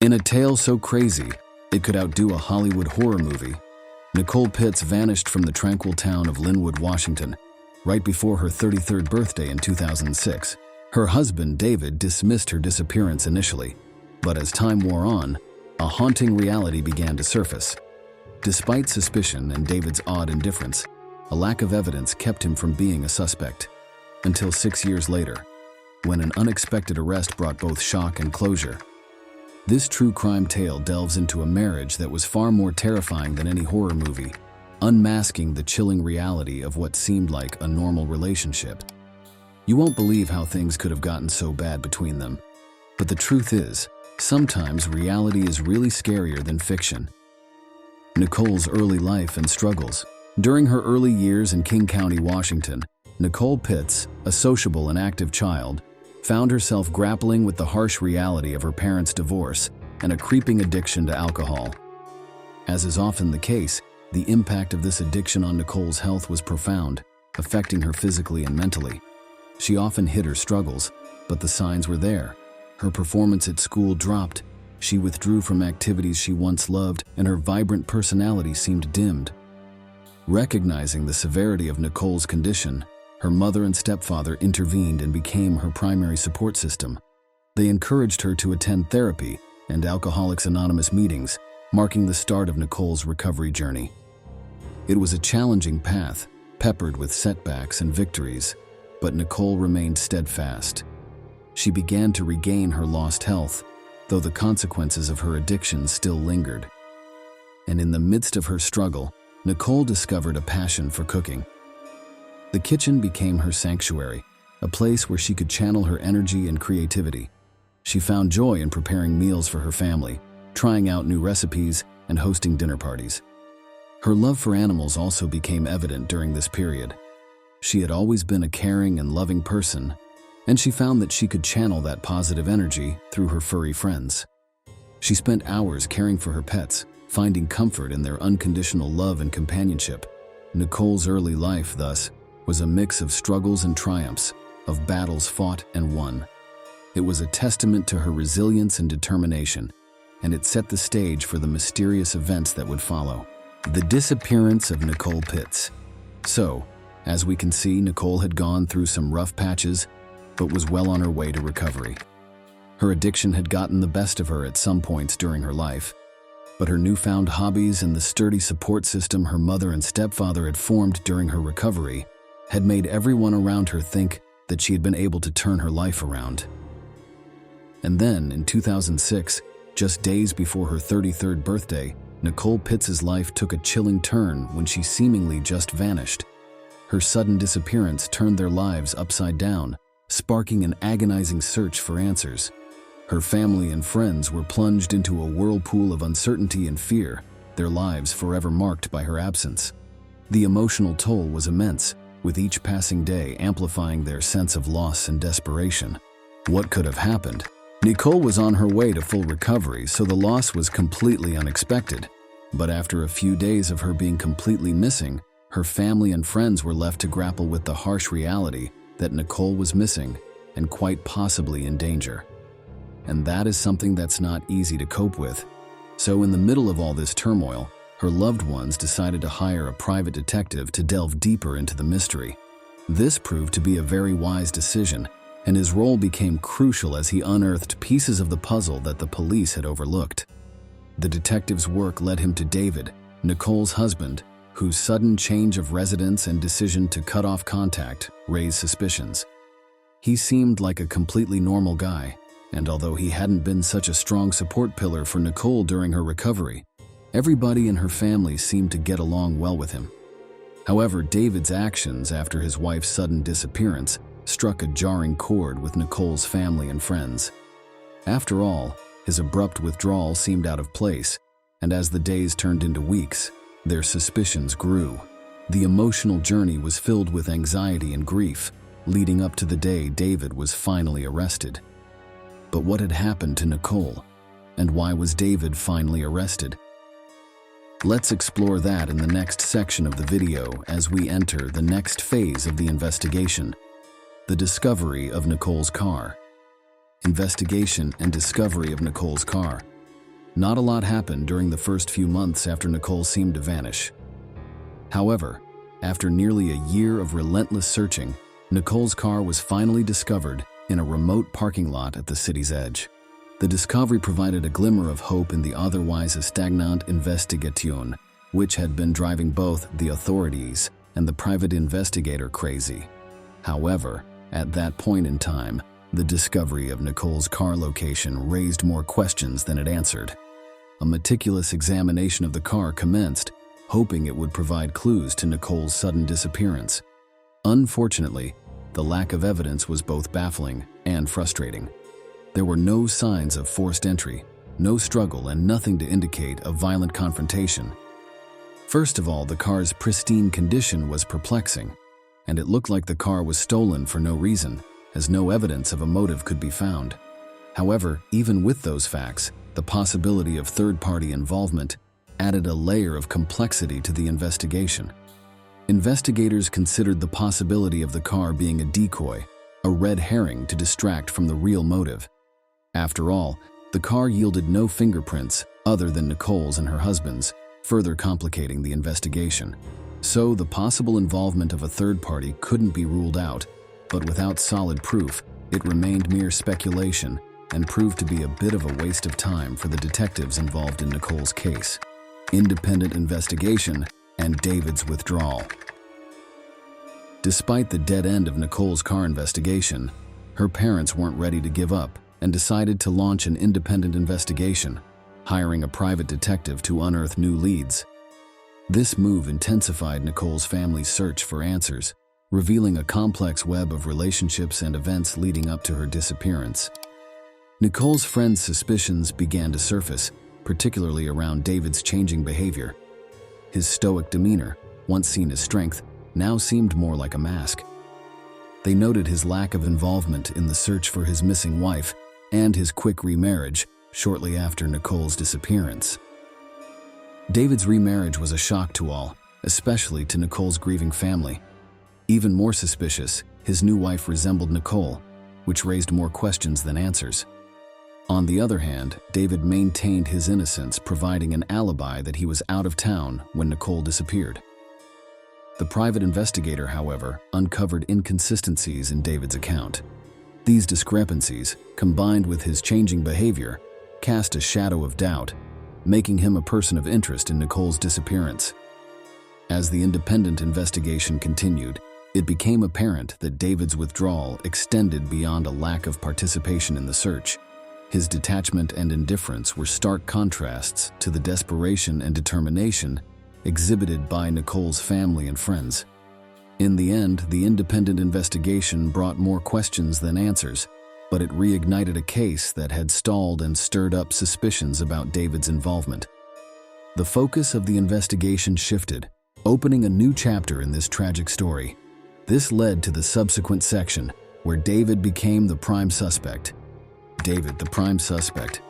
In a tale so crazy, it could outdo a Hollywood horror movie, Nicole Pitts vanished from the tranquil town of Linwood, Washington, right before her 33rd birthday in 2006. Her husband, David, dismissed her disappearance initially, but as time wore on, a haunting reality began to surface. Despite suspicion and David's odd indifference, a lack of evidence kept him from being a suspect, until 6 years later, when an unexpected arrest brought both shock and closure. This true crime tale delves into a marriage that was far more terrifying than any horror movie, unmasking the chilling reality of what seemed like a normal relationship. You won't believe how things could have gotten so bad between them. But the truth is, sometimes reality is really scarier than fiction. Nicole's early life and struggles. During her early years in King County, Washington, Nicole Pitts, a sociable and active child, found herself grappling with the harsh reality of her parents' divorce and a creeping addiction to alcohol. As is often the case, the impact of this addiction on Nicole's health was profound, affecting her physically and mentally. She often hid her struggles, but the signs were there. Her performance at school dropped, she withdrew from activities she once loved, and her vibrant personality seemed dimmed. Recognizing the severity of Nicole's condition, her mother and stepfather intervened and became her primary support system. They encouraged her to attend therapy and Alcoholics Anonymous meetings, marking the start of Nicole's recovery journey. It was a challenging path, peppered with setbacks and victories, but Nicole remained steadfast. She began to regain her lost health, though the consequences of her addiction still lingered. And in the midst of her struggle, Nicole discovered a passion for cooking. The kitchen became her sanctuary, a place where she could channel her energy and creativity. She found joy in preparing meals for her family, trying out new recipes, and hosting dinner parties. Her love for animals also became evident during this period. She had always been a caring and loving person, and she found that she could channel that positive energy through her furry friends. She spent hours caring for her pets, finding comfort in their unconditional love and companionship. Nicole's early life, thus, was a mix of struggles and triumphs, of battles fought and won. It was a testament to her resilience and determination, and it set the stage for the mysterious events that would follow. The disappearance of Nicole Pitts. So, as we can see, Nicole had gone through some rough patches, but was well on her way to recovery. Her addiction had gotten the best of her at some points during her life, but her newfound hobbies and the sturdy support system her mother and stepfather had formed during her recovery had made everyone around her think that she had been able to turn her life around. And then, in 2006, just days before her 33rd birthday, Nicole Pitts' life took a chilling turn when she seemingly just vanished. Her sudden disappearance turned their lives upside down, sparking an agonizing search for answers. Her family and friends were plunged into a whirlpool of uncertainty and fear, their lives forever marked by her absence. The emotional toll was immense, with each passing day amplifying their sense of loss and desperation. What could have happened? Nicole was on her way to full recovery, so the loss was completely unexpected. But after a few days of her being completely missing, her family and friends were left to grapple with the harsh reality that Nicole was missing and quite possibly in danger. And that is something that's not easy to cope with. So in the middle of all this turmoil, her loved ones decided to hire a private detective to delve deeper into the mystery. This proved to be a very wise decision, and his role became crucial as he unearthed pieces of the puzzle that the police had overlooked. The detective's work led him to David, Nicole's husband, whose sudden change of residence and decision to cut off contact raised suspicions. He seemed like a completely normal guy, and although he hadn't been such a strong support pillar for Nicole during her recovery, everybody in her family seemed to get along well with him. However, David's actions after his wife's sudden disappearance struck a jarring chord with Nicole's family and friends. After all, his abrupt withdrawal seemed out of place, and as the days turned into weeks, their suspicions grew. The emotional journey was filled with anxiety and grief, leading up to the day David was finally arrested. But what had happened to Nicole? And why was David finally arrested? Let's explore that in the next section of the video as we enter the next phase of the investigation, the discovery of Nicole's car. Investigation and discovery of Nicole's car. Not a lot happened during the first few months after Nicole seemed to vanish. However, after nearly a year of relentless searching, Nicole's car was finally discovered in a remote parking lot at the city's edge. The discovery provided a glimmer of hope in the otherwise stagnant investigation, which had been driving both the authorities and the private investigator crazy. However, at that point in time, the discovery of Nicole's car location raised more questions than it answered. A meticulous examination of the car commenced, hoping it would provide clues to Nicole's sudden disappearance. Unfortunately, the lack of evidence was both baffling and frustrating. There were no signs of forced entry, no struggle, and nothing to indicate a violent confrontation. First of all, the car's pristine condition was perplexing, and it looked like the car was stolen for no reason, as no evidence of a motive could be found. However, even with those facts, the possibility of third-party involvement added a layer of complexity to the investigation. Investigators considered the possibility of the car being a decoy, a red herring to distract from the real motive. After all, the car yielded no fingerprints other than Nicole's and her husband's, further complicating the investigation. So the possible involvement of a third party couldn't be ruled out, but without solid proof, it remained mere speculation and proved to be a bit of a waste of time for the detectives involved in Nicole's case. Independent investigation and David's withdrawal. Despite the dead end of Nicole's car investigation, her parents weren't ready to give up and decided to launch an independent investigation, hiring a private detective to unearth new leads. This move intensified Nicole's family's search for answers, revealing a complex web of relationships and events leading up to her disappearance. Nicole's friends' suspicions began to surface, particularly around David's changing behavior. His stoic demeanor, once seen as strength, now seemed more like a mask. They noted his lack of involvement in the search for his missing wife and his quick remarriage shortly after Nicole's disappearance. David's remarriage was a shock to all, especially to Nicole's grieving family. Even more suspicious, his new wife resembled Nicole, which raised more questions than answers. On the other hand, David maintained his innocence, providing an alibi that he was out of town when Nicole disappeared. The private investigator, however, uncovered inconsistencies in David's account. These discrepancies, combined with his changing behavior, cast a shadow of doubt, making him a person of interest in Nicole's disappearance. As the independent investigation continued, it became apparent that David's withdrawal extended beyond a lack of participation in the search. His detachment and indifference were stark contrasts to the desperation and determination exhibited by Nicole's family and friends. In the end, the independent investigation brought more questions than answers, but it reignited a case that had stalled and stirred up suspicions about David's involvement. The focus of the investigation shifted, opening a new chapter in this tragic story. This led to the subsequent section, where David became the prime suspect. David, the prime suspect.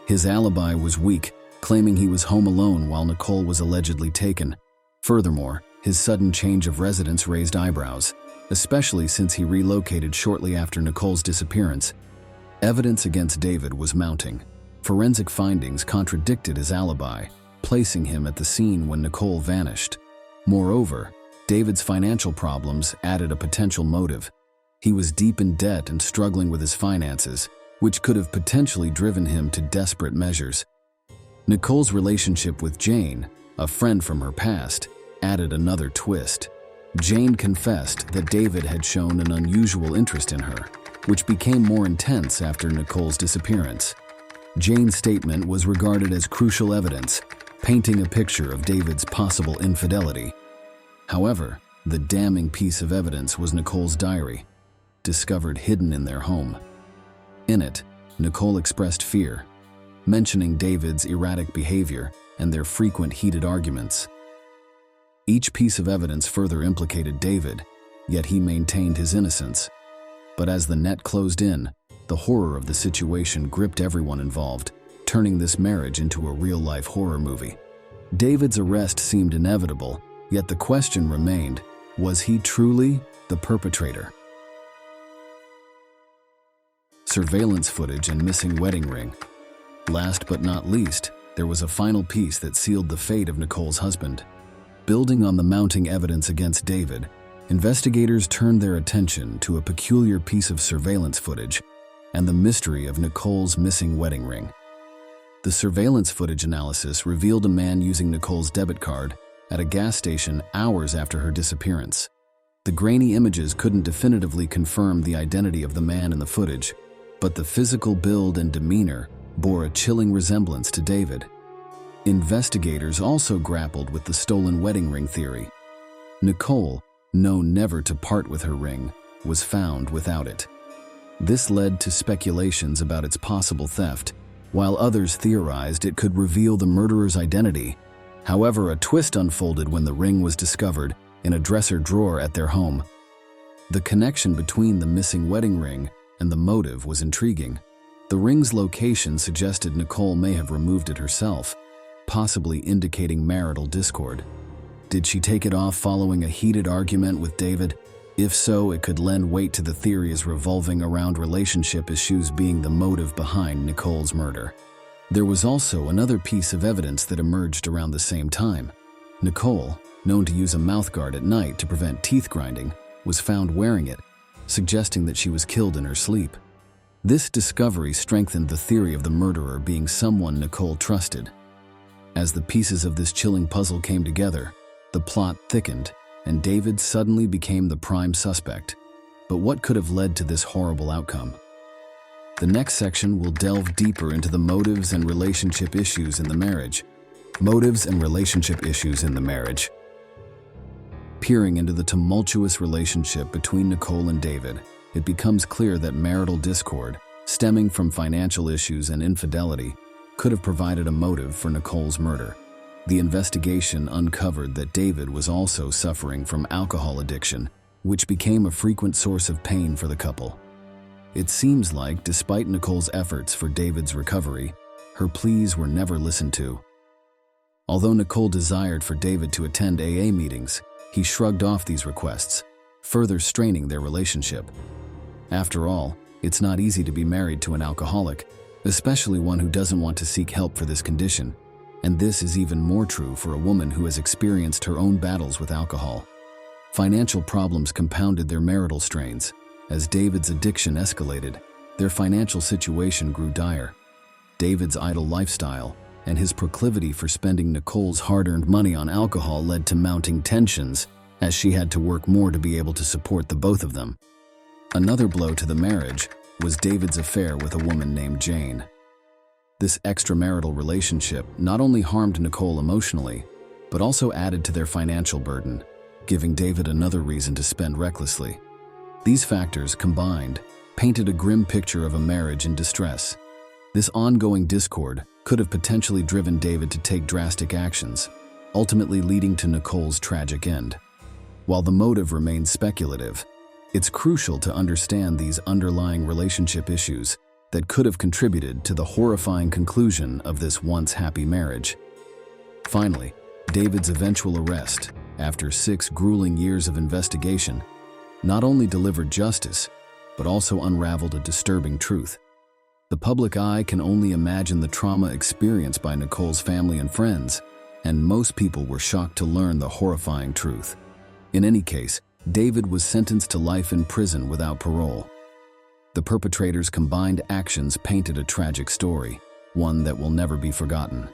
His alibi was weak, claiming he was home alone while Nicole was allegedly taken. Furthermore, his sudden change of residence raised eyebrows, especially since he relocated shortly after Nicole's disappearance. Evidence against David was mounting. Forensic findings contradicted his alibi, placing him at the scene when Nicole vanished. Moreover, David's financial problems added a potential motive. He was deep in debt and struggling with his finances, which could have potentially driven him to desperate measures. Nicole's relationship with Jane, a friend from her past, added another twist. Jane confessed that David had shown an unusual interest in her, which became more intense after Nicole's disappearance. Jane's statement was regarded as crucial evidence, painting a picture of David's possible infidelity. However, the damning piece of evidence was Nicole's diary, discovered hidden in their home. In it, Nicole expressed fear, mentioning David's erratic behavior and their frequent heated arguments. Each piece of evidence further implicated David, yet he maintained his innocence. But as the net closed in, the horror of the situation gripped everyone involved, turning this marriage into a real-life horror movie. David's arrest seemed inevitable, yet the question remained, was he truly the perpetrator? Surveillance footage and missing wedding ring. Last but not least, there was a final piece that sealed the fate of Nicole's husband. Building on the mounting evidence against David, investigators turned their attention to a peculiar piece of surveillance footage and the mystery of Nicole's missing wedding ring. The surveillance footage analysis revealed a man using Nicole's debit card at a gas station hours after her disappearance. The grainy images couldn't definitively confirm the identity of the man in the footage, but the physical build and demeanor bore a chilling resemblance to David. Investigators also grappled with the stolen wedding ring theory. Nicole, known never to part with her ring, was found without it. This led to speculations about its possible theft, while others theorized it could reveal the murderer's identity. However, a twist unfolded when the ring was discovered in a dresser drawer at their home. The connection between the missing wedding ring and the motive was intriguing. The ring's location suggested Nicole may have removed it herself, possibly indicating marital discord. Did she take it off following a heated argument with David? If so, it could lend weight to the theories revolving around relationship issues being the motive behind Nicole's murder. There was also another piece of evidence that emerged around the same time. Nicole, known to use a mouthguard at night to prevent teeth grinding, was found wearing it, suggesting that she was killed in her sleep. This discovery strengthened the theory of the murderer being someone Nicole trusted. As the pieces of this chilling puzzle came together, the plot thickened, and David suddenly became the prime suspect. But what could have led to this horrible outcome? The next section will delve deeper into the motives and relationship issues in the marriage. Motives and relationship issues in the marriage. Peering into the tumultuous relationship between Nicole and David, it becomes clear that marital discord, stemming from financial issues and infidelity, could have provided a motive for Nicole's murder. The investigation uncovered that David was also suffering from alcohol addiction, which became a frequent source of pain for the couple. It seems like, despite Nicole's efforts for David's recovery, her pleas were never listened to. Although Nicole desired for David to attend AA meetings, he shrugged off these requests, further straining their relationship. After all, it's not easy to be married to an alcoholic, especially one who doesn't want to seek help for this condition. And this is even more true for a woman who has experienced her own battles with alcohol. Financial problems compounded their marital strains. As David's addiction escalated, their financial situation grew dire. David's idle lifestyle and his proclivity for spending Nicole's hard-earned money on alcohol led to mounting tensions, as she had to work more to be able to support the both of them. Another blow to the marriage was David's affair with a woman named Jane. This extramarital relationship not only harmed Nicole emotionally, but also added to their financial burden, giving David another reason to spend recklessly. These factors combined painted a grim picture of a marriage in distress. This ongoing discord could have potentially driven David to take drastic actions, ultimately leading to Nicole's tragic end. While the motive remains speculative, it's crucial to understand these underlying relationship issues that could have contributed to the horrifying conclusion of this once happy marriage. Finally, David's eventual arrest, after 6 grueling years of investigation, not only delivered justice, but also unraveled a disturbing truth. The public eye can only imagine the trauma experienced by Nicole's family and friends, and most people were shocked to learn the horrifying truth. In any case, David was sentenced to life in prison without parole. The perpetrators' combined actions painted a tragic story, one that will never be forgotten.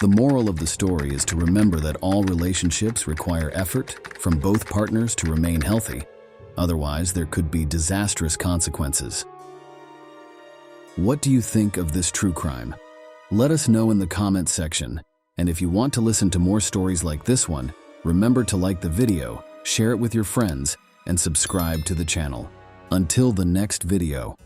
The moral of the story is to remember that all relationships require effort from both partners to remain healthy. Otherwise, there could be disastrous consequences. What do you think of this true crime? Let us know in the comments section, and if you want to listen to more stories like this one, remember to like the video, share it with your friends, and subscribe to the channel. Until the next video.